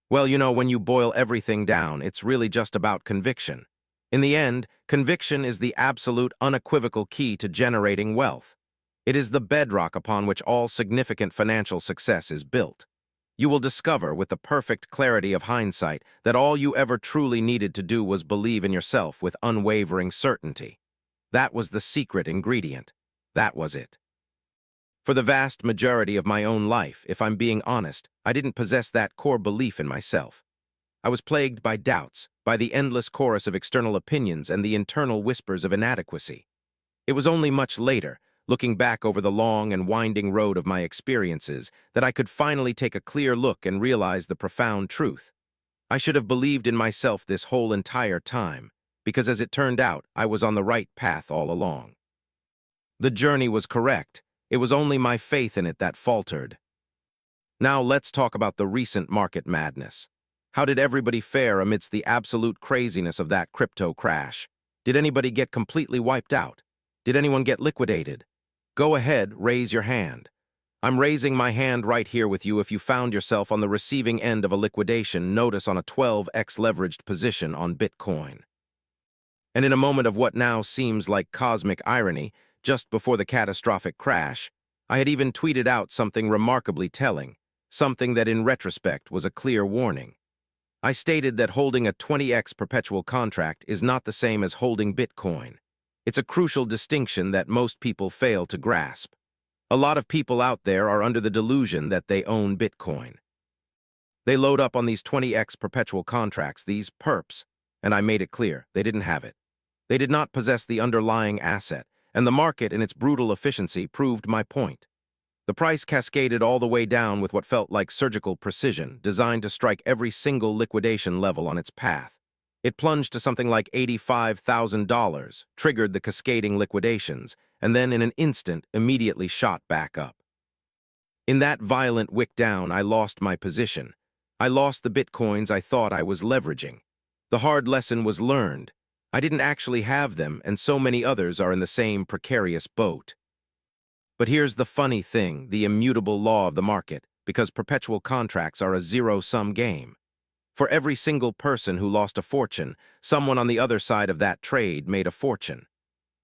Well, when you boil everything down, it's really just about conviction. In the end, conviction is the absolute, unequivocal key to generating wealth. It is the bedrock upon which all significant financial success is built. You will discover, with the perfect clarity of hindsight, that all you ever truly needed to do was believe in yourself with unwavering certainty. That was the secret ingredient. That was it. For the vast majority of my own life, if I'm being honest, I didn't possess that core belief in myself. I was plagued by doubts, by the endless chorus of external opinions and the internal whispers of inadequacy. It was only much later, looking back over the long and winding road of my experiences, that I could finally take a clear look and realize the profound truth. I should have believed in myself this whole entire time, because as it turned out, I was on the right path all along. The journey was correct. It was only my faith in it that faltered. Now let's talk about the recent market madness. How did everybody fare amidst the absolute craziness of that crypto crash? Did anybody get completely wiped out? Did anyone get liquidated? Go ahead, raise your hand. I'm raising my hand right here with you if you found yourself on the receiving end of a liquidation notice on a 12x leveraged position on Bitcoin. And in a moment of what now seems like cosmic irony, just before the catastrophic crash, I had even tweeted out something remarkably telling, something that in retrospect was a clear warning. I stated that holding a 20x perpetual contract is not the same as holding Bitcoin. It's a crucial distinction that most people fail to grasp. A lot of people out there are under the delusion that they own Bitcoin. They load up on these 20x perpetual contracts, these perps, and I made it clear, they didn't have it. They did not possess the underlying asset, and the market in its brutal efficiency proved my point. The price cascaded all the way down with what felt like surgical precision, designed to strike every single liquidation level on its path. It plunged to something like $85,000, triggered the cascading liquidations, and then in an instant immediately shot back up. In that violent wick down, I lost my position. I lost the Bitcoins I thought I was leveraging. The hard lesson was learned. I didn't actually have them, and so many others are in the same precarious boat. But here's the funny thing, the immutable law of the market, because perpetual contracts are a zero-sum game. For every single person who lost a fortune, someone on the other side of that trade made a fortune.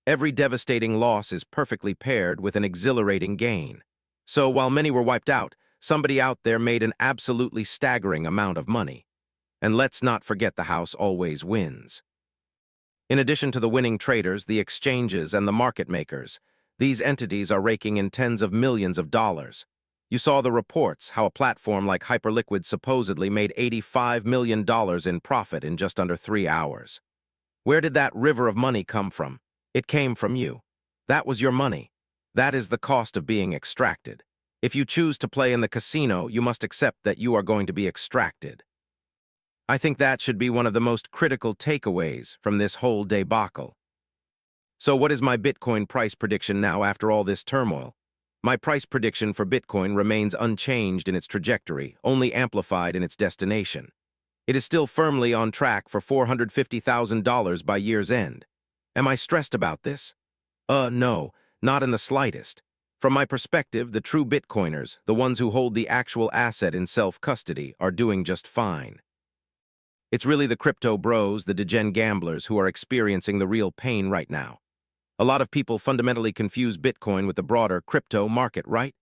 Every devastating loss is perfectly paired with an exhilarating gain. So while many were wiped out, somebody out there made an absolutely staggering amount of money. And let's not forget the house always wins. In addition to the winning traders, the exchanges, and the market makers, these entities are raking in tens of millions of dollars. You saw the reports, how a platform like Hyperliquid supposedly made $85 million in profit in just under 3 hours. Where did that river of money come from? It came from you. That was your money. That is the cost of being extracted. If you choose to play in the casino, you must accept that you are going to be extracted. I think that should be one of the most critical takeaways from this whole debacle. So what is my Bitcoin price prediction now after all this turmoil? My price prediction for Bitcoin remains unchanged in its trajectory, only amplified in its destination. It is still firmly on track for $450,000 by year's end. Am I stressed about this? No, not in the slightest. From my perspective, the true Bitcoiners, the ones who hold the actual asset in self-custody, are doing just fine. It's really the crypto bros, the degen gamblers, who are experiencing the real pain right now. A lot of people fundamentally confuse Bitcoin with the broader crypto market, right?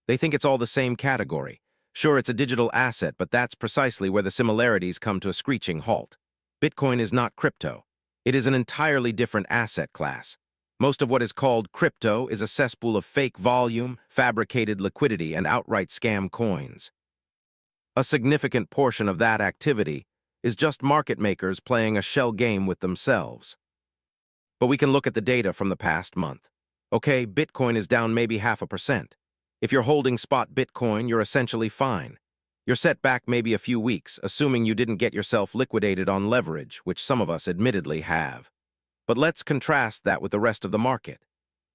They think it's all the same category. Sure, it's a digital asset, but that's precisely where the similarities come to a screeching halt. Bitcoin is not crypto. It is an entirely different asset class. Most of what is called crypto is a cesspool of fake volume, fabricated liquidity, and outright scam coins. A significant portion of that activity is just market makers playing a shell game with themselves. But we can look at the data from the past month. Okay, Bitcoin is down maybe 0.5%. If you're holding spot Bitcoin, you're essentially fine. You're set back maybe a few weeks, assuming you didn't get yourself liquidated on leverage, which some of us admittedly have. But let's contrast that with the rest of the market.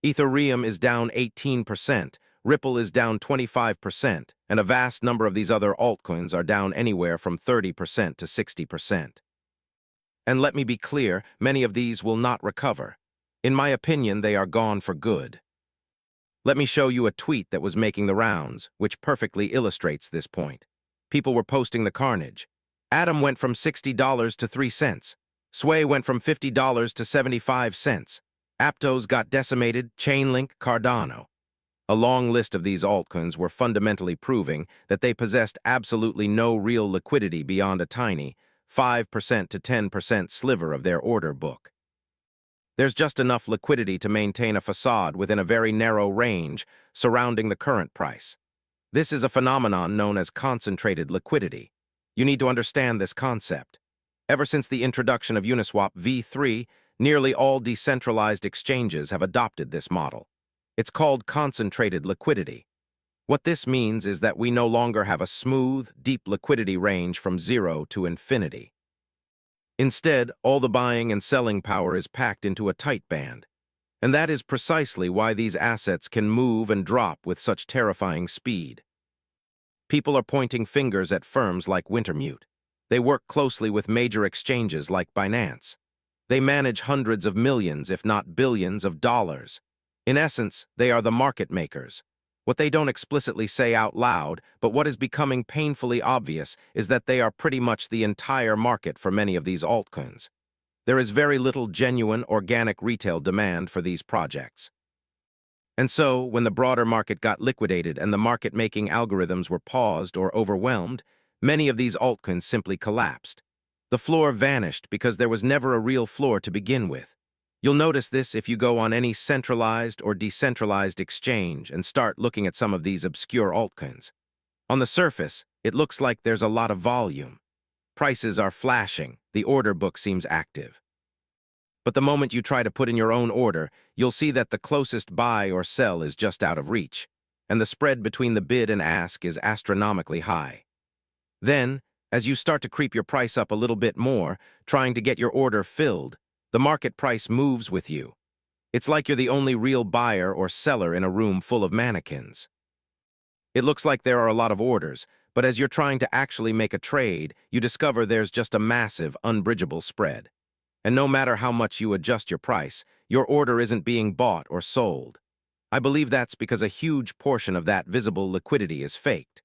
Ethereum is down 18%, Ripple is down 25%, and a vast number of these other altcoins are down anywhere from 30% to 60%. And let me be clear, many of these will not recover. In my opinion, they are gone for good. Let me show you a tweet that was making the rounds, which perfectly illustrates this point. People were posting the carnage. Atom went from $60 to 3 cents. Sway went from $50 to 75 cents. Aptos got decimated, Chainlink, Cardano. A long list of these altcoins were fundamentally proving that they possessed absolutely no real liquidity beyond a tiny 5% to 10% sliver of their order book. There's just enough liquidity to maintain a facade within a very narrow range surrounding the current price. This is a phenomenon known as concentrated liquidity. You need to understand this concept. Ever since the introduction of Uniswap v3, nearly all decentralized exchanges have adopted this model. It's called concentrated liquidity. What this means is that we no longer have a smooth, deep liquidity range from 0 to infinity. Instead, all the buying and selling power is packed into a tight band. And that is precisely why these assets can move and drop with such terrifying speed. People are pointing fingers at firms like Wintermute. They work closely with major exchanges like Binance. They manage hundreds of millions, if not billions, of dollars. In essence, they are the market makers. What they don't explicitly say out loud, but what is becoming painfully obvious, is that they are pretty much the entire market for many of these altcoins. There is very little genuine, organic retail demand for these projects. And so, when the broader market got liquidated and the market-making algorithms were paused or overwhelmed, many of these altcoins simply collapsed. The floor vanished because there was never a real floor to begin with. You'll notice this if you go on any centralized or decentralized exchange and start looking at some of these obscure altcoins. On the surface, it looks like there's a lot of volume. Prices are flashing, the order book seems active. But the moment you try to put in your own order, you'll see that the closest buy or sell is just out of reach, and the spread between the bid and ask is astronomically high. Then, as you start to creep your price up a little bit more, trying to get your order filled, the market price moves with you. It's like you're the only real buyer or seller in a room full of mannequins. It looks like there are a lot of orders, but as you're trying to actually make a trade, you discover there's just a massive, unbridgeable spread. And no matter how much you adjust your price, your order isn't being bought or sold. I believe that's because a huge portion of that visible liquidity is faked.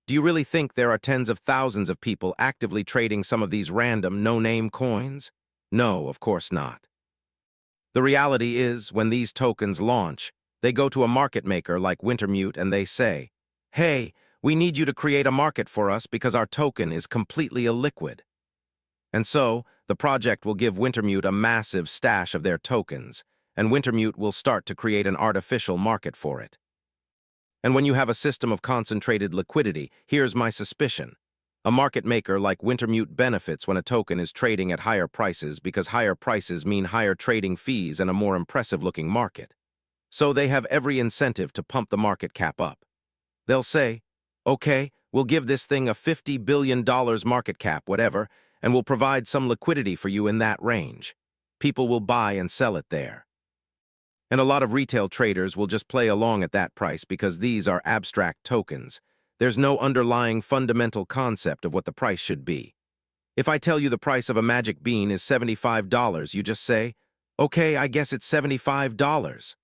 Do you really think there are tens of thousands of people actively trading some of these random, no-name coins? No, of course not. The reality is, when these tokens launch, they go to a market maker like Wintermute and they say, "Hey, we need you to create a market for us because our token is completely illiquid." And so, the project will give Wintermute a massive stash of their tokens, and Wintermute will start to create an artificial market for it. And when you have a system of concentrated liquidity, here's my suspicion. A market maker like Wintermute benefits when a token is trading at higher prices because higher prices mean higher trading fees and a more impressive-looking market. So they have every incentive to pump the market cap up. They'll say, "Okay, we'll give this thing a $50 billion market cap, whatever, and we'll provide some liquidity for you in that range." People will buy and sell it there. And a lot of retail traders will just play along at that price because these are abstract tokens. There's no underlying fundamental concept of what the price should be. If I tell you the price of a magic bean is $75, you just say, "Okay, I guess it's $75.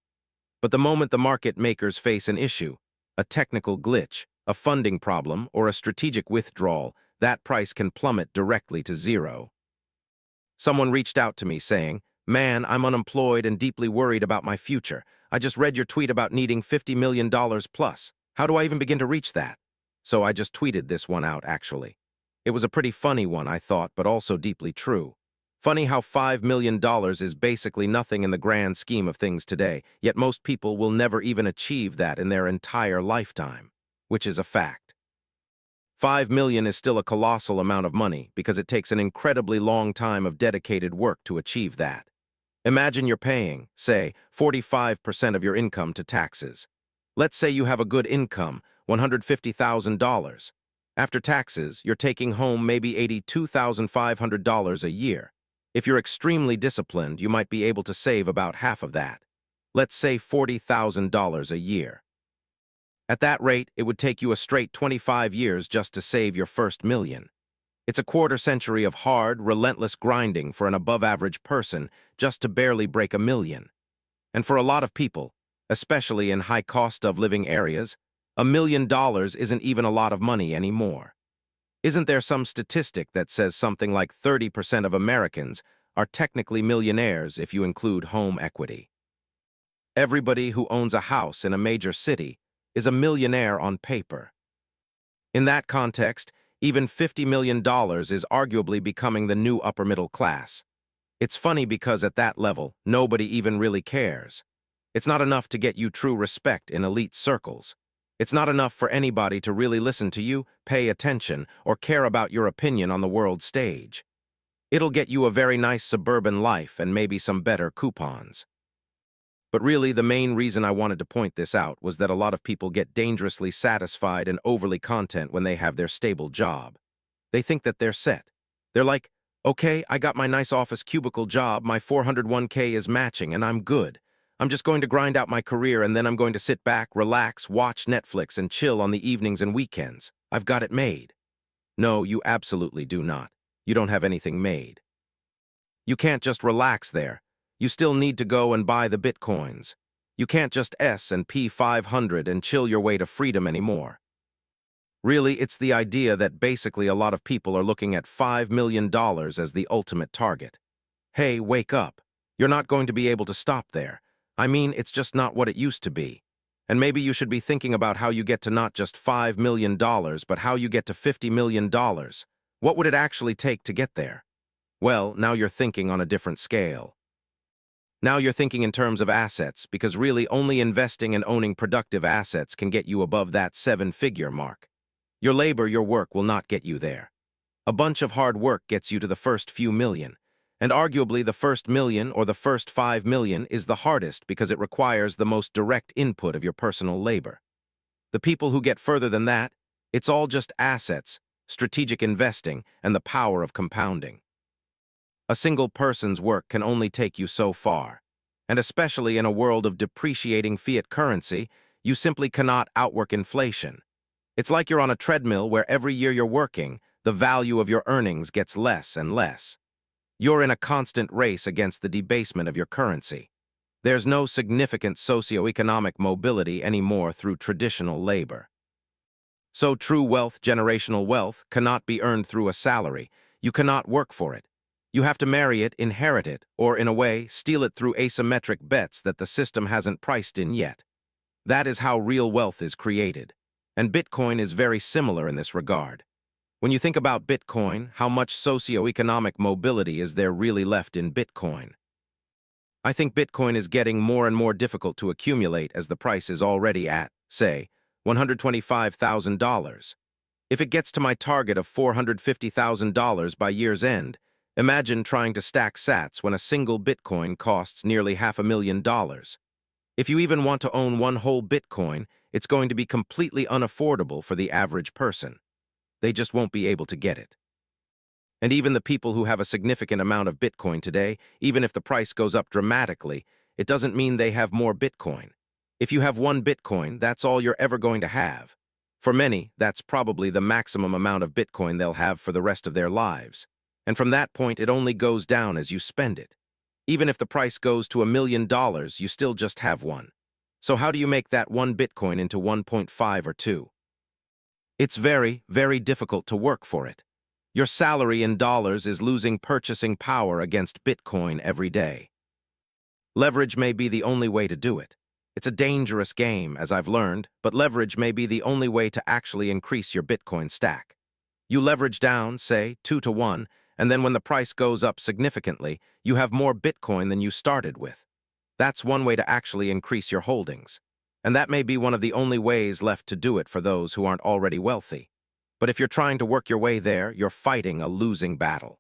But the moment the market makers face an issue, a technical glitch, a funding problem, or a strategic withdrawal, that price can plummet directly to zero. Someone reached out to me saying, "Man, I'm unemployed and deeply worried about my future. I just read your tweet about needing $50 million plus. How do I even begin to reach that?" So I just tweeted this one out, actually. It was a pretty funny one, I thought, but also deeply true. Funny how $5 million is basically nothing in the grand scheme of things today, yet most people will never even achieve that in their entire lifetime, which is a fact. 5 million is still a colossal amount of money because it takes an incredibly long time of dedicated work to achieve that. Imagine you're paying, say, 45% of your income to taxes. Let's say you have a good income, $150,000. After taxes, you're taking home maybe $82,500 a year. If you're extremely disciplined, you might be able to save about half of that. Let's say $40,000 a year. At that rate, it would take you a straight 25 years just to save your first million. It's a quarter century of hard, relentless grinding for an above-average person just to barely break a million. And for a lot of people, especially in high-cost-of-living areas, $1 million isn't even a lot of money anymore. Isn't there some statistic that says something like 30% of Americans are technically millionaires if you include home equity? Everybody who owns a house in a major city is a millionaire on paper. In that context, even $50 million is arguably becoming the new upper middle class. It's funny because at that level, nobody even really cares. It's not enough to get you true respect in elite circles. It's not enough for anybody to really listen to you, pay attention, or care about your opinion on the world stage. It'll get you a very nice suburban life and maybe some better coupons. But really, the main reason I wanted to point this out was that a lot of people get dangerously satisfied and overly content when they have their stable job. They think that they're set. They're like, okay, I got my nice office cubicle job, my 401k is matching, and I'm good. I'm just going to grind out my career and then I'm going to sit back, relax, watch Netflix, and chill on the evenings and weekends. I've got it made. No, you absolutely do not. You don't have anything made. You can't just relax there. You still need to go and buy the bitcoins. You can't just S&P 500 and chill your way to freedom anymore. Really, it's the idea that basically a lot of people are looking at $5 million as the ultimate target. Hey, wake up. You're not going to be able to stop there. I mean, it's just not what it used to be. And maybe you should be thinking about how you get to not just $5 million, but how you get to $50 million. What would it actually take to get there? Well, now you're thinking on a different scale. Now you're thinking in terms of assets, because really only investing and owning productive assets can get you above that seven-figure mark. Your labor, your work will not get you there. A bunch of hard work gets you to the first few million, and arguably the first million or the first 5 million is the hardest because it requires the most direct input of your personal labor. The people who get further than that, it's all just assets, strategic investing, and the power of compounding. A single person's work can only take you so far, and especially in a world of depreciating fiat currency, you simply cannot outwork inflation. It's like you're on a treadmill where every year you're working, the value of your earnings gets less and less. You're in a constant race against the debasement of your currency. There's no significant socioeconomic mobility anymore through traditional labor. So true wealth, generational wealth, cannot be earned through a salary. You cannot work for it. You have to marry it, inherit it, or in a way, steal it through asymmetric bets that the system hasn't priced in yet. That is how real wealth is created. And Bitcoin is very similar in this regard. When you think about Bitcoin, how much socioeconomic mobility is there really left in Bitcoin? I think Bitcoin is getting more and more difficult to accumulate as the price is already at, say, $125,000. If it gets to my target of $450,000 by year's end, imagine trying to stack sats when a single Bitcoin costs nearly $500,000. If you even want to own one whole Bitcoin, it's going to be completely unaffordable for the average person. They just won't be able to get it. And even the people who have a significant amount of Bitcoin today, even if the price goes up dramatically, it doesn't mean they have more Bitcoin. If you have one Bitcoin, that's all you're ever going to have. For many, that's probably the maximum amount of Bitcoin they'll have for the rest of their lives. And from that point, it only goes down as you spend it. Even if the price goes to $1 million, you still just have one. So how do you make that one Bitcoin into 1.5 or 2? It's very, very difficult to work for it. Your salary in dollars is losing purchasing power against Bitcoin every day. Leverage may be the only way to do it. It's a dangerous game, as I've learned, but leverage may be the only way to actually increase your Bitcoin stack. You leverage down, say, 2 to 1, and then when the price goes up significantly, you have more Bitcoin than you started with. That's one way to actually increase your holdings. And that may be one of the only ways left to do it for those who aren't already wealthy. But if you're trying to work your way there, you're fighting a losing battle.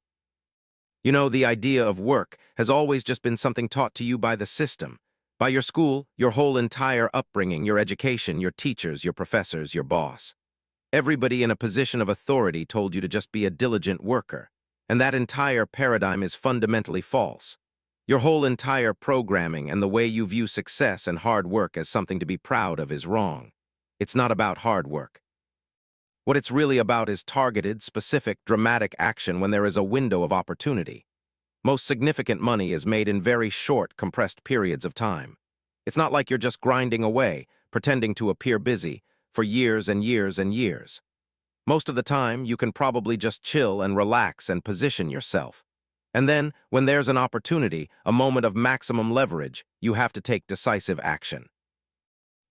You know, the idea of work has always just been something taught to you by the system, by your school, your whole entire upbringing, your education, your teachers, your professors, your boss. Everybody in a position of authority told you to just be a diligent worker. And that entire paradigm is fundamentally false. Your whole entire programming and the way you view success and hard work as something to be proud of is wrong. It's not about hard work. What it's really about is targeted, specific, dramatic action when there is a window of opportunity. Most significant money is made in very short, compressed periods of time. It's not like you're just grinding away, pretending to appear busy, for years and years and years. Most of the time, you can probably just chill and relax and position yourself. And then, when there's an opportunity, a moment of maximum leverage, you have to take decisive action.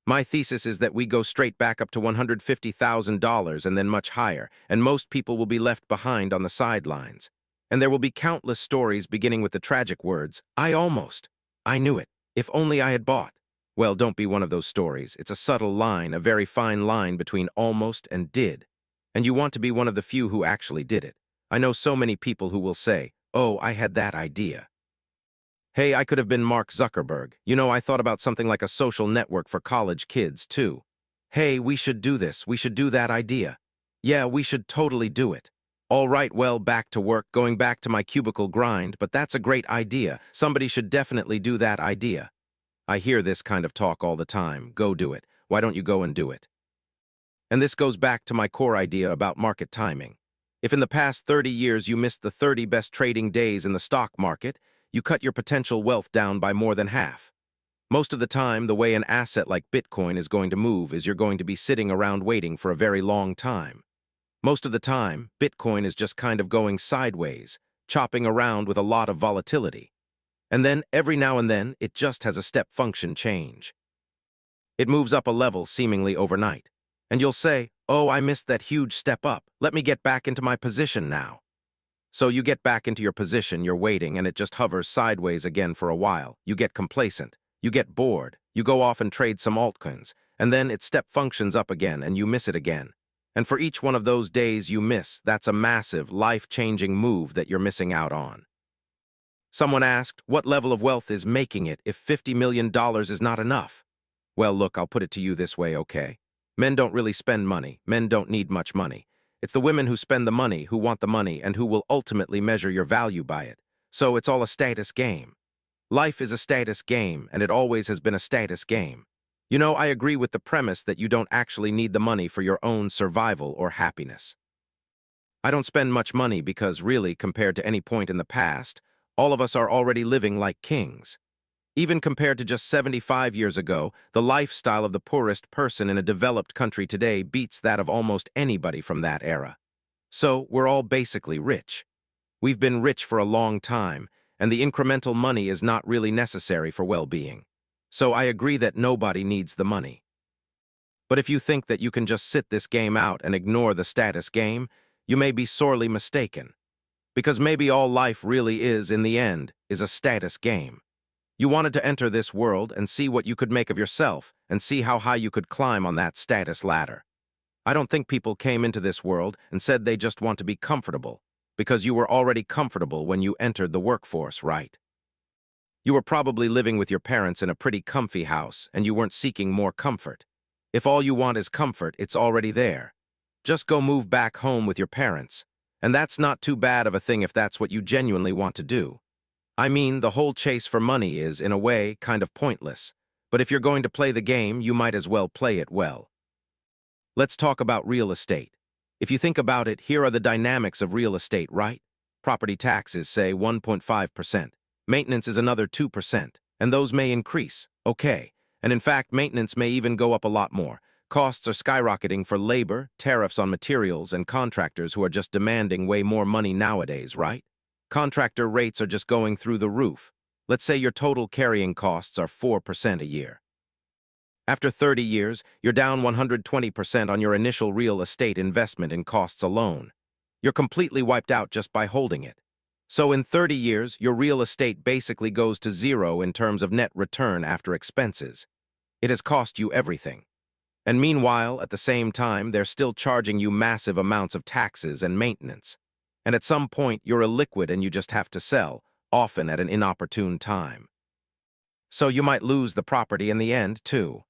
My thesis is that we go straight back up to $150,000 and then much higher, and most people will be left behind on the sidelines. And there will be countless stories beginning with the tragic words, "I almost. I knew it. If only I had bought." Well, don't be one of those stories. It's a subtle line, a very fine line between almost and did. And you want to be one of the few who actually did it. I know so many people who will say, "Oh, I had that idea." Hey, I could have been Mark Zuckerberg. I thought about something like a social network for college kids, too. Hey, we should do this. We should do that idea. Yeah, we should totally do it. All right, well, back to work, going back to my cubicle grind, but that's a great idea. Somebody should definitely do that idea. I hear this kind of talk all the time. Go do it. Why don't you go and do it? And this goes back to my core idea about market timing. If in the past 30 years you missed the 30 best trading days in the stock market, you cut your potential wealth down by more than half. Most of the time, the way an asset like Bitcoin is going to move is you're going to be sitting around waiting for a very long time. Most of the time, Bitcoin is just kind of going sideways, chopping around with a lot of volatility. And then, every now and then, it just has a step function change. It moves up a level seemingly overnight. And you'll say, "Oh, I missed that huge step up. Let me get back into my position now." So you get back into your position, you're waiting, and it just hovers sideways again for a while. You get complacent. You get bored. You go off and trade some altcoins. And then it step functions up again, and you miss it again. And for each one of those days you miss, that's a massive, life-changing move that you're missing out on. Someone asked, what level of wealth is making it if $50 million is not enough? Well, look, I'll put it to you this way, okay? Men don't really spend money. Men don't need much money. It's the women who spend the money, who want the money, and who will ultimately measure your value by it. So it's all a status game. Life is a status game, and it always has been a status game. I agree with the premise that you don't actually need the money for your own survival or happiness. I don't spend much money because really, compared to any point in the past, all of us are already living like kings. Even compared to just 75 years ago, the lifestyle of the poorest person in a developed country today beats that of almost anybody from that era. So, we're all basically rich. We've been rich for a long time, and the incremental money is not really necessary for well-being. So I agree that nobody needs the money. But if you think that you can just sit this game out and ignore the status game, you may be sorely mistaken. Because maybe all life really is, in the end, is a status game. You wanted to enter this world and see what you could make of yourself and see how high you could climb on that status ladder. I don't think people came into this world and said they just want to be comfortable, because you were already comfortable when you entered the workforce, right? You were probably living with your parents in a pretty comfy house and you weren't seeking more comfort. If all you want is comfort, it's already there. Just go move back home with your parents. And that's not too bad of a thing if that's what you genuinely want to do. I mean, the whole chase for money is, in a way, kind of pointless. But if you're going to play the game, you might as well play it well. Let's talk about real estate. If you think about it, here are the dynamics of real estate, right? Property taxes, say, 1.5%. Maintenance is another 2%, and those may increase. Okay. And in fact, maintenance may even go up a lot more. Costs are skyrocketing for labor, tariffs on materials, and contractors who are just demanding way more money nowadays, right? Contractor rates are just going through the roof. Let's say your total carrying costs are 4% a year. After 30 years, you're down 120% on your initial real estate investment in costs alone. You're completely wiped out just by holding it. So in 30 years, your real estate basically goes to zero in terms of net return after expenses. It has cost you everything. And meanwhile, at the same time, they're still charging you massive amounts of taxes and maintenance. And at some point, you're illiquid and you just have to sell, often at an inopportune time. So you might lose the property in the end, too.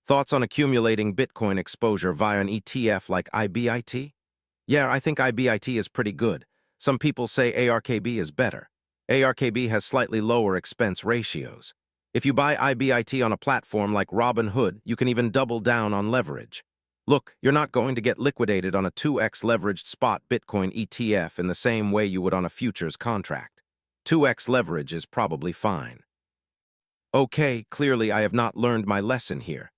Thoughts on accumulating Bitcoin exposure via an ETF like IBIT? Yeah, I think IBIT is pretty good. Some people say ARKB is better. ARKB has slightly lower expense ratios. If you buy IBIT on a platform like Robinhood, you can even double down on leverage. Look, you're not going to get liquidated on a 2x leveraged spot Bitcoin ETF in the same way you would on a futures contract. 2x leverage is probably fine. Okay, clearly I have not learned my lesson here.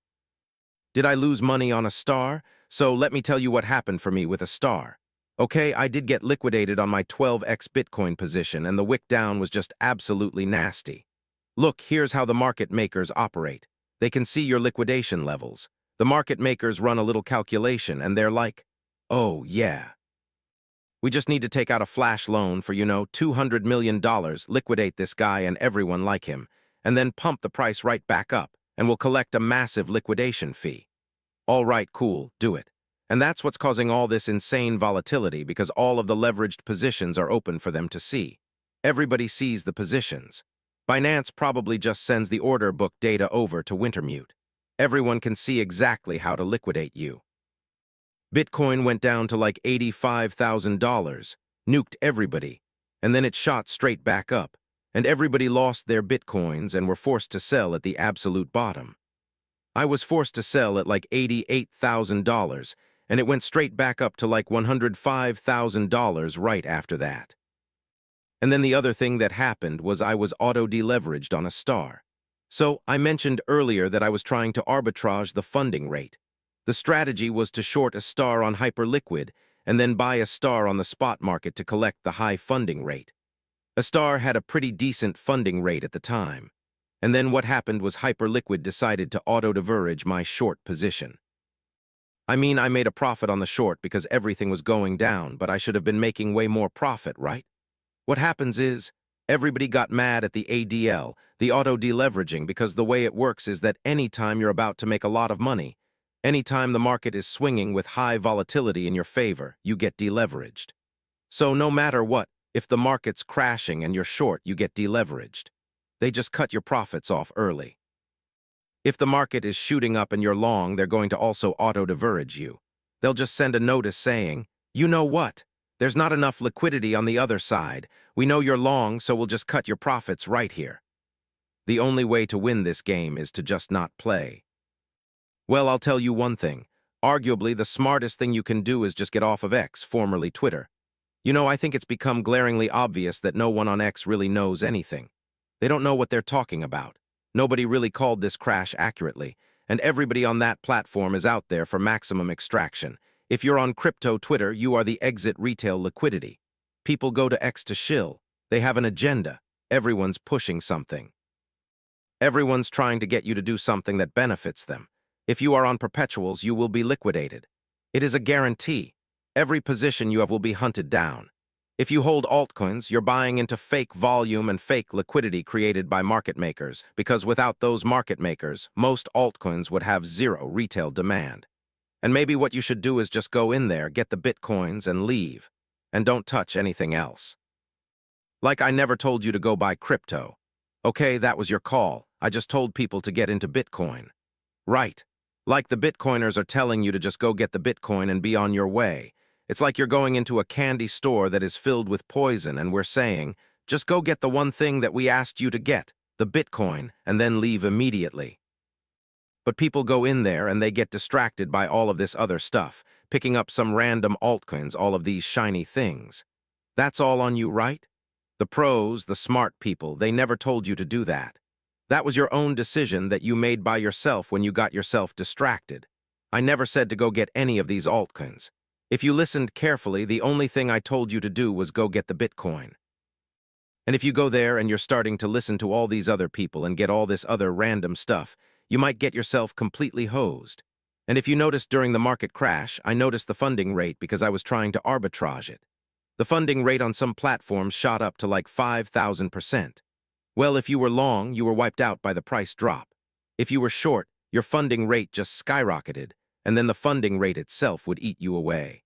Did I lose money on a star? So let me tell you what happened for me with a star. Okay, I did get liquidated on my 12x Bitcoin position, and the wick down was just absolutely nasty. Look, here's how the market makers operate. They can see your liquidation levels. The market makers run a little calculation, and they're like, oh, yeah. We just need to take out a flash loan for, $200 million, liquidate this guy and everyone like him, and then pump the price right back up, and we'll collect a massive liquidation fee. All right, cool, do it. And that's what's causing all this insane volatility, because all of the leveraged positions are open for them to see. Everybody sees the positions. Binance probably just sends the order book data over to Wintermute. Everyone can see exactly how to liquidate you. Bitcoin went down to like $85,000, nuked everybody, and then it shot straight back up, and everybody lost their Bitcoins and were forced to sell at the absolute bottom. I was forced to sell at like $88,000, and it went straight back up to like $105,000 right after that. And then the other thing that happened was I was auto-deleveraged on a star. So I mentioned earlier that I was trying to arbitrage the funding rate. The strategy was to short a star on Hyperliquid and then buy a star on the spot market to collect the high funding rate. A star had a pretty decent funding rate at the time. And then what happened was Hyperliquid decided to auto-diverge my short position. I mean, I made a profit on the short because everything was going down, but I should have been making way more profit, right? What happens is, everybody got mad at the ADL, the auto-deleveraging, because the way it works is that anytime you're about to make a lot of money, anytime the market is swinging with high volatility in your favor, you get deleveraged. So no matter what, if the market's crashing and you're short, you get deleveraged. They just cut your profits off early. If the market is shooting up and you're long, they're going to also auto-diverge you. They'll just send a notice saying, you know what? There's not enough liquidity on the other side. We know you're long, so we'll just cut your profits right here. The only way to win this game is to just not play. Well, I'll tell you one thing. Arguably, the smartest thing you can do is just get off of X, formerly Twitter. I think it's become glaringly obvious that no one on X really knows anything. They don't know what they're talking about. Nobody really called this crash accurately, and everybody on that platform is out there for maximum extraction. If you're on crypto Twitter, you are the exit retail liquidity. People go to X to shill. They have an agenda. Everyone's pushing something. Everyone's trying to get you to do something that benefits them. If you are on perpetuals, you will be liquidated. It is a guarantee. Every position you have will be hunted down. If you hold altcoins, you're buying into fake volume and fake liquidity created by market makers, because without those market makers, most altcoins would have zero retail demand. And maybe what you should do is just go in there, get the Bitcoins, and leave. And don't touch anything else. Like I never told you to go buy crypto. Okay, that was your call. I just told people to get into Bitcoin. Right. Like the Bitcoiners are telling you to just go get the Bitcoin and be on your way. It's like you're going into a candy store that is filled with poison, and we're saying, just go get the one thing that we asked you to get, the Bitcoin, and then leave immediately. But people go in there and they get distracted by all of this other stuff, picking up some random altcoins, all of these shiny things. That's all on you, right? The pros, the smart people, they never told you to do that. That was your own decision that you made by yourself when you got yourself distracted. I never said to go get any of these altcoins. If you listened carefully, the only thing I told you to do was go get the Bitcoin. And if you go there and you're starting to listen to all these other people and get all this other random stuff, you might get yourself completely hosed. And if you noticed during the market crash, I noticed the funding rate because I was trying to arbitrage it. The funding rate on some platforms shot up to like 5,000%. Well, if you were long, you were wiped out by the price drop. If you were short, your funding rate just skyrocketed, and then the funding rate itself would eat you away.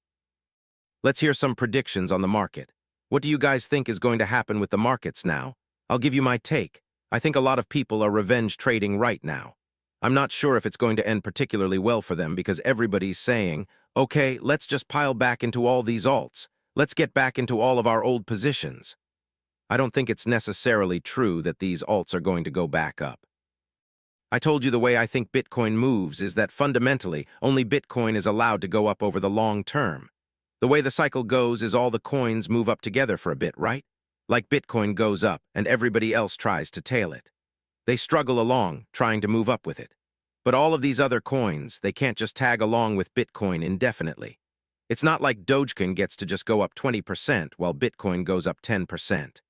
Let's hear some predictions on the market. What do you guys think is going to happen with the markets now? I'll give you my take. I think a lot of people are revenge trading right now. I'm not sure if it's going to end particularly well for them because everybody's saying, okay, let's just pile back into all these alts. Let's get back into all of our old positions. I don't think it's necessarily true that these alts are going to go back up. I told you the way I think Bitcoin moves is that fundamentally, only Bitcoin is allowed to go up over the long term. The way the cycle goes is all the coins move up together for a bit, right? Like Bitcoin goes up and everybody else tries to tail it. They struggle along, trying to move up with it. But all of these other coins, they can't just tag along with Bitcoin indefinitely. It's not like Dogecoin gets to just go up 20% while Bitcoin goes up 10%.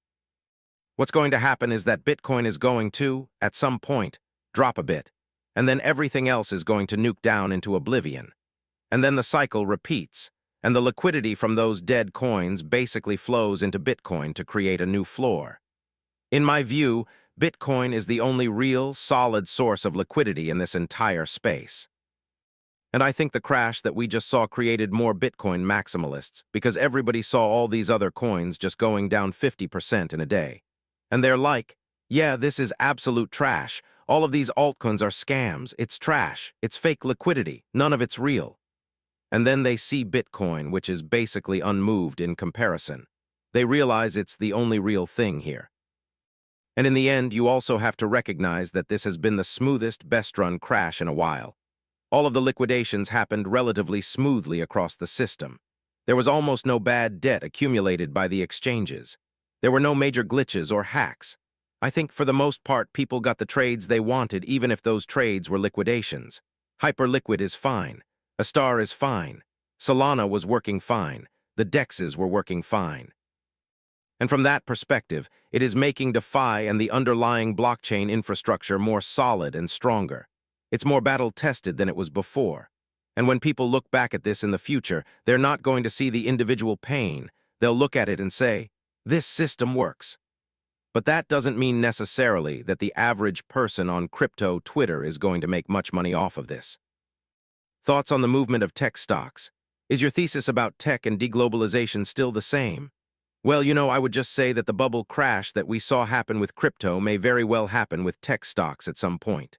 What's going to happen is that Bitcoin is going to, at some point, drop a bit, and then everything else is going to nuke down into oblivion. And then the cycle repeats, and the liquidity from those dead coins basically flows into Bitcoin to create a new floor. In my view, Bitcoin is the only real, solid source of liquidity in this entire space. And I think the crash that we just saw created more Bitcoin maximalists because everybody saw all these other coins just going down 50% in a day. And they're like, yeah, this is absolute trash. All of these altcoins are scams. It's trash. It's fake liquidity. None of it's real. And then they see Bitcoin, which is basically unmoved in comparison. They realize it's the only real thing here. And in the end, you also have to recognize that this has been the smoothest, best-run crash in a while. All of the liquidations happened relatively smoothly across the system. There was almost no bad debt accumulated by the exchanges. There were no major glitches or hacks. I think for the most part, people got the trades they wanted even if those trades were liquidations. Hyperliquid is fine. A star is fine. Solana was working fine. The DEXs were working fine. And from that perspective, it is making DeFi and the underlying blockchain infrastructure more solid and stronger. It's more battle-tested than it was before. And when people look back at this in the future, they're not going to see the individual pain. They'll look at it and say, this system works. But that doesn't mean necessarily that the average person on crypto Twitter is going to make much money off of this. Thoughts on the movement of tech stocks? Is your thesis about tech and deglobalization still the same? Well, I would just say that the bubble crash that we saw happen with crypto may very well happen with tech stocks at some point.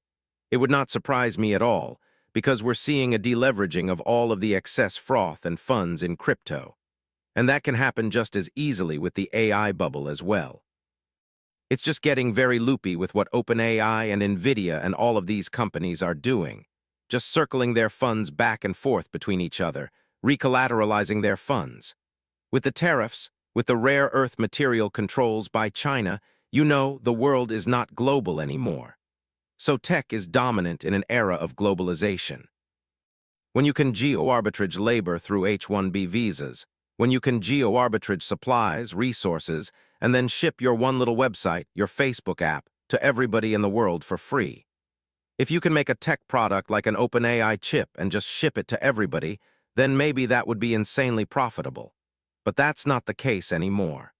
It would not surprise me at all, because we're seeing a deleveraging of all of the excess froth and funds in crypto. And that can happen just as easily with the AI bubble as well. It's just getting very loopy with what OpenAI and NVIDIA and all of these companies are doing, just circling their funds back and forth between each other, recollateralizing their funds. With the tariffs, with the rare earth material controls by China, the world is not global anymore. So tech is dominant in an era of globalization. When you can geo-arbitrage labor through H-1B visas, when you can geo-arbitrage supplies, resources, and then ship your one little website, your Facebook app, to everybody in the world for free. If you can make a tech product like an OpenAI chip and just ship it to everybody, then maybe that would be insanely profitable. But that's not the case anymore.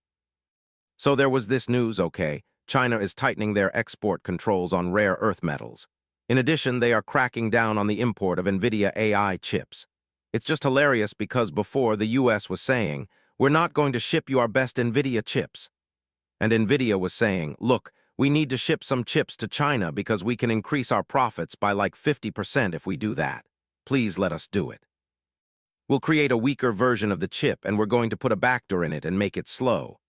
So there was this news, okay, China is tightening their export controls on rare earth metals. In addition, they are cracking down on the import of NVIDIA AI chips. It's just hilarious because before the US was saying, we're not going to ship you our best NVIDIA chips. And NVIDIA was saying, look, we need to ship some chips to China because we can increase our profits by like 50% if we do that. Please let us do it. We'll create a weaker version of the chip and we're going to put a backdoor in it and make it slow.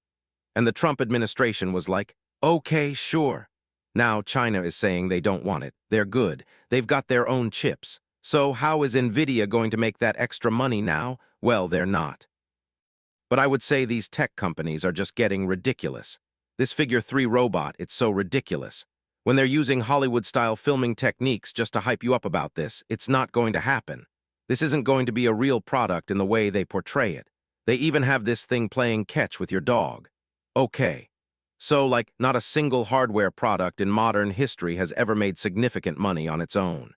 And the Trump administration was like, okay, sure. Now China is saying they don't want it. They're good. They've got their own chips. So how is NVIDIA going to make that extra money now? Well, they're not. But I would say these tech companies are just getting ridiculous. This Figure 3 robot, it's so ridiculous. When they're using Hollywood-style filming techniques just to hype you up about this, it's not going to happen. This isn't going to be a real product in the way they portray it. They even have this thing playing catch with your dog. Okay. So, not a single hardware product in modern history has ever made significant money on its own.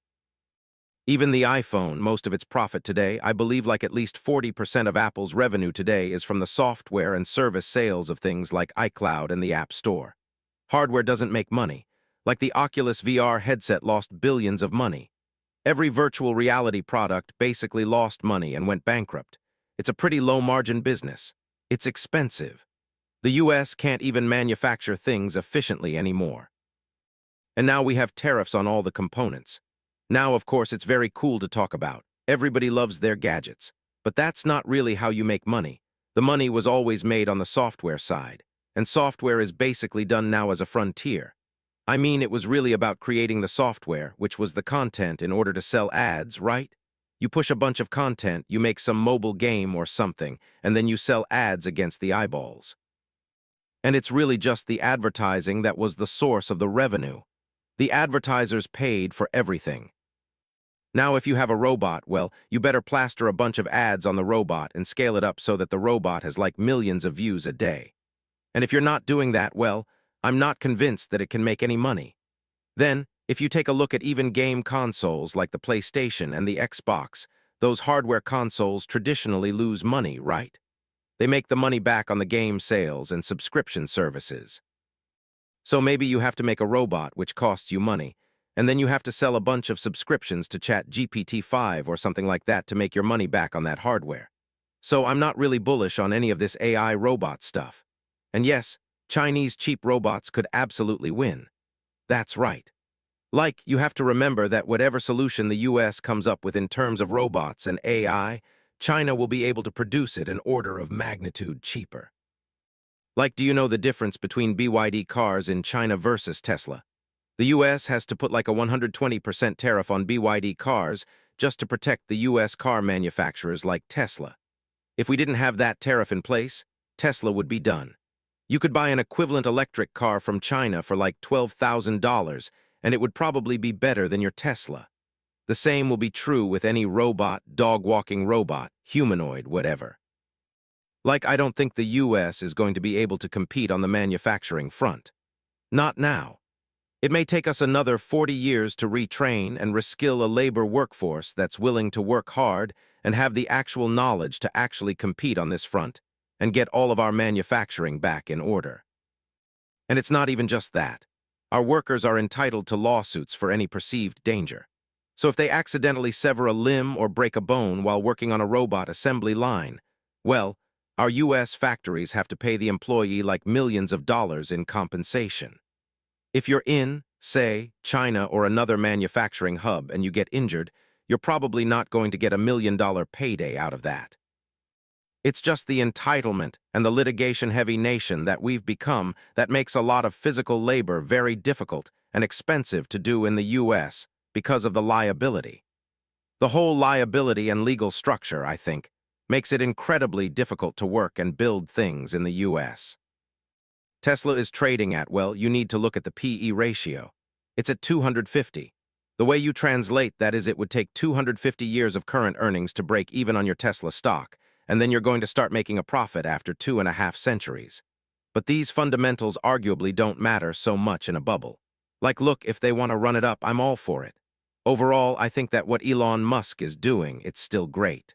Even the iPhone, most of its profit today, I believe at least 40% of Apple's revenue today is from the software and service sales of things like iCloud and the App Store. Hardware doesn't make money. Like the Oculus VR headset lost billions of money. Every virtual reality product basically lost money and went bankrupt. It's a pretty low-margin business. It's expensive. The US can't even manufacture things efficiently anymore. And now we have tariffs on all the components. Now, of course, it's very cool to talk about. Everybody loves their gadgets. But that's not really how you make money. The money was always made on the software side. And software is basically done now as a frontier. I mean, it was really about creating the software, which was the content in order to sell ads, right? You push a bunch of content, you make some mobile game or something, and then you sell ads against the eyeballs. And it's really just the advertising that was the source of the revenue. The advertisers paid for everything. Now, if you have a robot, well, you better plaster a bunch of ads on the robot and scale it up so that the robot has like millions of views a day. And if you're not doing that, well, I'm not convinced that it can make any money. Then, if you take a look at even game consoles like the PlayStation and the Xbox, those hardware consoles traditionally lose money, right? They make the money back on the game sales and subscription services. So maybe you have to make a robot which costs you money, and then you have to sell a bunch of subscriptions to ChatGPT 5 or something like that to make your money back on that hardware. So I'm not really bullish on any of this AI robot stuff. And yes, Chinese cheap robots could absolutely win. That's right. Like, you have to remember that whatever solution the US comes up with in terms of robots and AI, China will be able to produce it an order of magnitude cheaper. Like, do you know the difference between BYD cars in China versus Tesla? The US has to put like a 120% tariff on BYD cars just to protect the US car manufacturers like Tesla. If we didn't have that tariff in place, Tesla would be done. You could buy an equivalent electric car from China for like $12,000, and it would probably be better than your Tesla. The same will be true with any robot, dog-walking robot, humanoid, whatever. Like, I don't think the US is going to be able to compete on the manufacturing front. Not now. It may take us another 40 years to retrain and reskill a labor workforce that's willing to work hard and have the actual knowledge to actually compete on this front and get all of our manufacturing back in order. And it's not even just that. Our workers are entitled to lawsuits for any perceived danger. So if they accidentally sever a limb or break a bone while working on a robot assembly line, well, our US factories have to pay the employee like millions of dollars in compensation. If you're in, say, China or another manufacturing hub and you get injured, you're probably not going to get a $1 million payday out of that. It's just the entitlement and the litigation-heavy nation that we've become that makes a lot of physical labor very difficult and expensive to do in the US because of the liability. The whole liability and legal structure, I think, makes it incredibly difficult to work and build things in the US. Tesla is trading at, well, you need to look at the PE ratio. It's at 250. The way you translate that is it would take 250 years of current earnings to break even on your Tesla stock, and then you're going to start making a profit after 2.5 centuries. But these fundamentals arguably don't matter so much in a bubble. Like, look, if they want to run it up, I'm all for it. Overall, I think that what Elon Musk is doing, it's still great.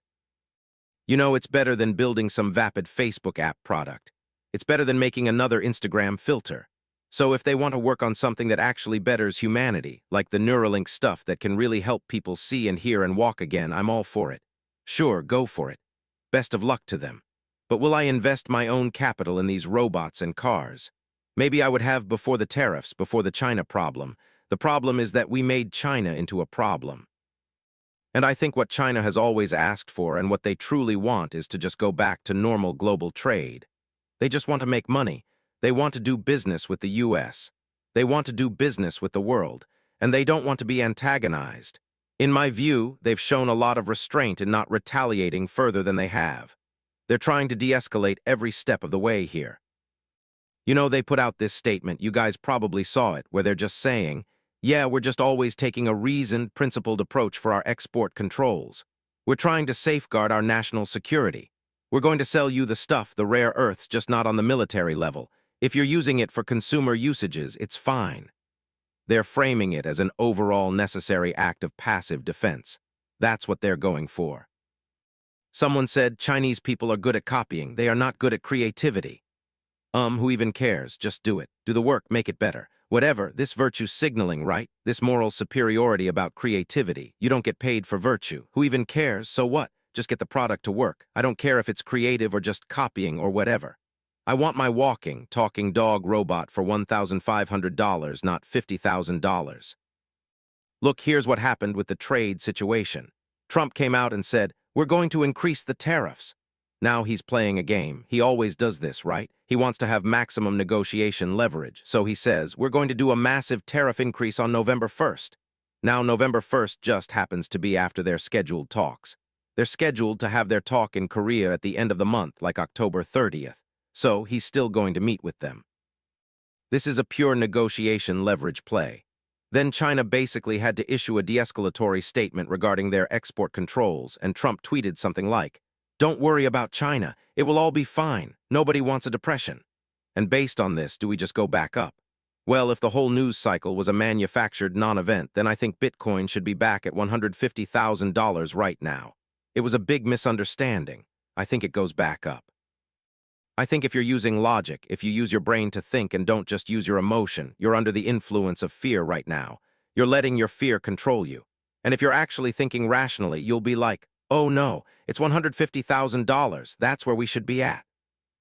You know, it's better than building some vapid Facebook app product. It's better than making another Instagram filter. So if they want to work on something that actually betters humanity, like the Neuralink stuff that can really help people see and hear and walk again, I'm all for it. Sure, go for it. Best of luck to them. But will I invest my own capital in these robots and cars? Maybe I would have before the tariffs, before the China problem. The problem is that we made China into a problem. And I think what China has always asked for and what they truly want is to just go back to normal global trade. They just want to make money. They want to do business with the US. They want to do business with the world, and they don't want to be antagonized. In my view, they've shown a lot of restraint in not retaliating further than they have. They're trying to de-escalate every step of the way here. You know, they put out this statement, you guys probably saw it, where they're just saying, yeah, we're just always taking a reasoned, principled approach for our export controls. We're trying to safeguard our national security. We're going to sell you the stuff, the rare earths, just not on the military level. If you're using it for consumer usages, it's fine. They're framing it as an overall necessary act of passive defense. That's what they're going for. Someone said Chinese people are good at copying. They are not good at creativity. Who even cares? Just do it. Do the work, make it better. Whatever, this virtue signaling, right? This moral superiority about creativity. You don't get paid for virtue. Who even cares? So what? Just get the product to work. I don't care if it's creative or just copying or whatever. I want my walking, talking dog robot for $1,500, not $50,000. Look, here's what happened with the trade situation. Trump came out and said, we're going to increase the tariffs. Now he's playing a game. He always does this, right? He wants to have maximum negotiation leverage. So he says, we're going to do a massive tariff increase on November 1st. Now November 1st just happens to be after their scheduled talks. They're scheduled to have their talk in Korea at the end of the month, like October 30th. So he's still going to meet with them. This is a pure negotiation leverage play. Then China basically had to issue a de-escalatory statement regarding their export controls, and Trump tweeted something like, "Don't worry about China. It will all be fine. Nobody wants a depression." And based on this, do we just go back up? Well, if the whole news cycle was a manufactured non-event, then I think Bitcoin should be back at $150,000 right now. It was a big misunderstanding. I think it goes back up. I think if you're using logic, if you use your brain to think and don't just use your emotion, you're under the influence of fear right now. You're letting your fear control you. And if you're actually thinking rationally, you'll be like, oh no, it's $150,000. That's where we should be at.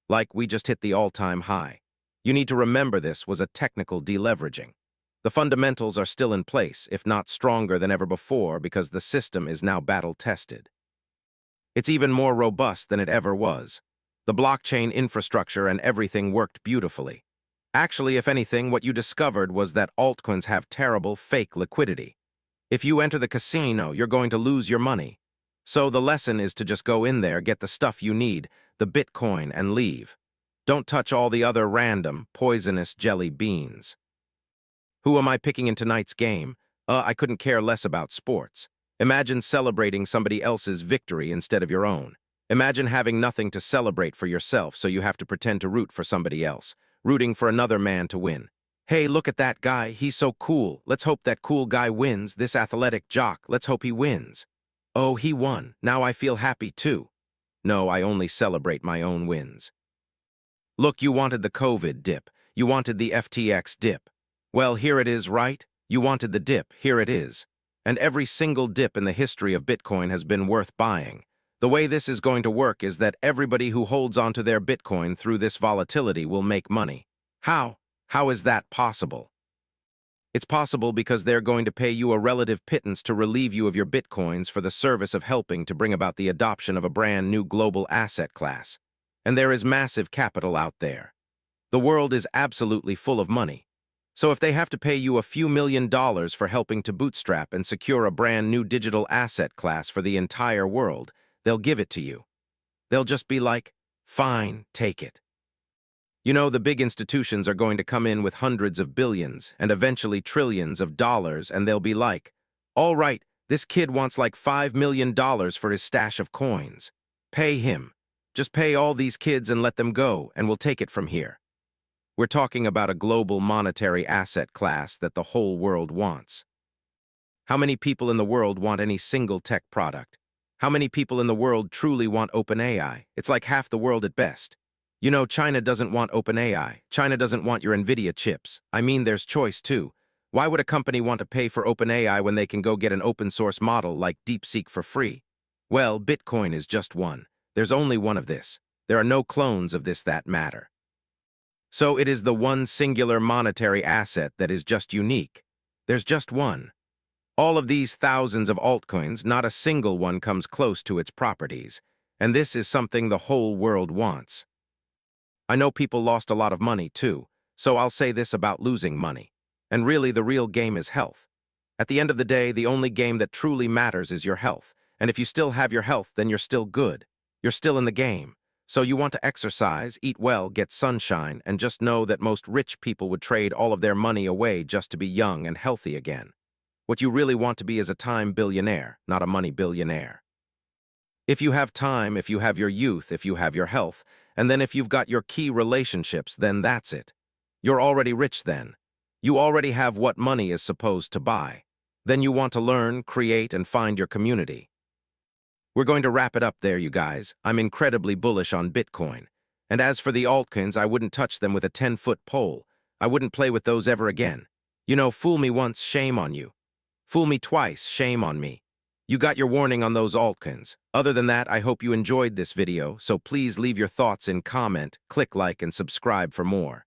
Like we just hit the all-time high. You need to remember this was a technical deleveraging. The fundamentals are still in place, if not stronger than ever before, because the system is now battle-tested. It's even more robust than it ever was. The blockchain infrastructure and everything worked beautifully. Actually, if anything, what you discovered was that altcoins have terrible fake liquidity. If you enter the casino, you're going to lose your money. So the lesson is to just go in there, get the stuff you need, the Bitcoin, and leave. Don't touch all the other random, poisonous jelly beans. Who am I picking in tonight's game? I couldn't care less about sports. Imagine celebrating somebody else's victory instead of your own. Imagine having nothing to celebrate for yourself, so you have to pretend to root for somebody else, rooting for another man to win. Hey, look at that guy, he's so cool. Let's hope that cool guy wins, this athletic jock, let's hope he wins. Oh, he won. Now I feel happy too. No, I only celebrate my own wins. Look, you wanted the COVID dip. You wanted the FTX dip. Well, here it is, right? You wanted the dip, here it is. And every single dip in the history of Bitcoin has been worth buying. The way this is going to work is that everybody who holds onto their Bitcoin through this volatility will make money. How? How is that possible? It's possible because they're going to pay you a relative pittance to relieve you of your Bitcoins for the service of helping to bring about the adoption of a brand new global asset class. And there is massive capital out there. The world is absolutely full of money. So if they have to pay you a few $1,000,000 for helping to bootstrap and secure a brand new digital asset class for the entire world, they'll give it to you. They'll just be like, fine, take it. You know, the big institutions are going to come in with hundreds of billions and eventually trillions of dollars, and they'll be like, all right, this kid wants like $5 million for his stash of coins. Pay him. Just pay all these kids and let them go, and we'll take it from here. We're talking about a global monetary asset class that the whole world wants. How many people in the world want any single tech product? How many people in the world truly want OpenAI? It's like half the world at best. You know, China doesn't want OpenAI. China doesn't want your NVIDIA chips. I mean, there's choice too. Why would a company want to pay for OpenAI when they can go get an open source model like DeepSeek for free? Well, Bitcoin is just one. There's only one of this. There are no clones of this that matter. So it is the one singular monetary asset that is just unique. There's just one. All of these thousands of altcoins, not a single one comes close to its properties. And this is something the whole world wants. I know people lost a lot of money too, so I'll say this about losing money. And really, the real game is health. At the end of the day, the only game that truly matters is your health. And if you still have your health, then you're still good. You're still in the game. So you want to exercise, eat well, get sunshine, and just know that most rich people would trade all of their money away just to be young and healthy again. What you really want to be is a time billionaire, not a money billionaire. If you have time, if you have your youth, if you have your health, and then if you've got your key relationships, then that's it. You're already rich then. You already have what money is supposed to buy. Then you want to learn, create, and find your community. We're going to wrap it up there, you guys. I'm incredibly bullish on Bitcoin. And as for the altcoins, I wouldn't touch them with a 10-foot pole. I wouldn't play with those ever again. You know, fool me once, shame on you. Fool me twice, shame on me. You got your warning on those altcoins. Other than that, I hope you enjoyed this video, so please leave your thoughts in comment, click like, and subscribe for more.